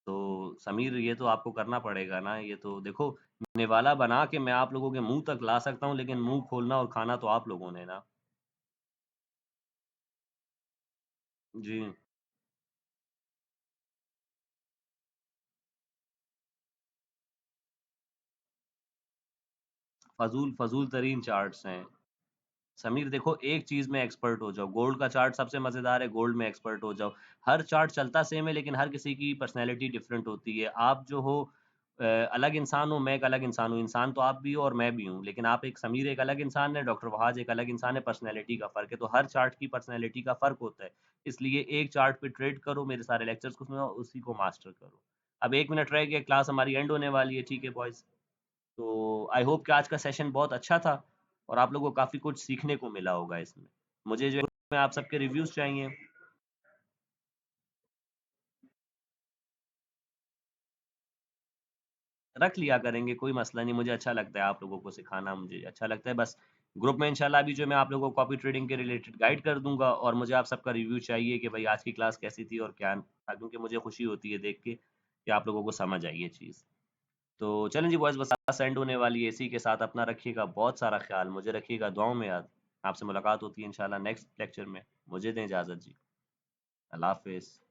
तो समीर, ये तो आपको करना पड़ेगा ना, ये तो देखो, निवाला बना के मैं आप लोगों के मुँह तक ला सकता हूँ, लेकिन मुँह खोलना और खाना तो आप लोगों ने ना। जी। फ़ज़ूल तरीन चार्ट्स हैं। समीर देखो, एक चीज़ में एक्सपर्ट हो जाओ, गोल्ड का चार्ट सबसे मज़ेदार है, गोल्ड में एक्सपर्ट हो जाओ। हर चार्ट चलता सेम है, लेकिन हर किसी की पर्सनैलिटी डिफरेंट होती है। आप जो हो अलग इंसान हो, मैं एक अलग इंसान हूँ। इंसान तो आप भी हो और मैं भी हूँ, लेकिन आप एक, समीर एक अलग इंसान है, डॉक्टर वहाज एक अलग इंसान है, पर्सनैलिटी का फ़र्क है। तो हर चार्ट की पर्सनैलिटी का फ़र्क होता है। इसलिए एक चार्ट पे ट्रेड करो, मेरे सारे लेक्चर्स को सुनो, उसी को मास्टर करो। अब 1 मिनट रह गया, क्लास हमारी एंड होने वाली है, ठीक है बॉयज़? तो आई होप कि आज का सेशन बहुत अच्छा था और आप लोगों को काफ़ी कुछ सीखने को मिला होगा इसमें। मुझे जो है आप सबके रिव्यूज़ चाहिए। रख लिया करेंगे, कोई मसला नहीं, मुझे अच्छा लगता है आप लोगों को सिखाना, मुझे अच्छा लगता है। बस ग्रुप में इंशाल्लाह अभी जो मैं आप लोगों को कॉपी ट्रेडिंग के रिलेटेड गाइड कर दूँगा, और मुझे आप सबका रिव्यू चाहिए कि भाई आज की क्लास कैसी थी और क्या था, क्योंकि मुझे खुशी होती है देख के कि आप लोगों को समझ आई ये चीज़। तो चलें जी बॉयज़, बस क्लास एंड होने वाली है, इसी के साथ अपना रखिएगा बहुत सारा ख़्याल, मुझे रखिएगा दुआओं में याद। आपसे मुलाकात होती है इंशाल्लाह नेक्स्ट लेक्चर में। मुझे दें इजाज़त जी। अल्लाह हाफ़िज़।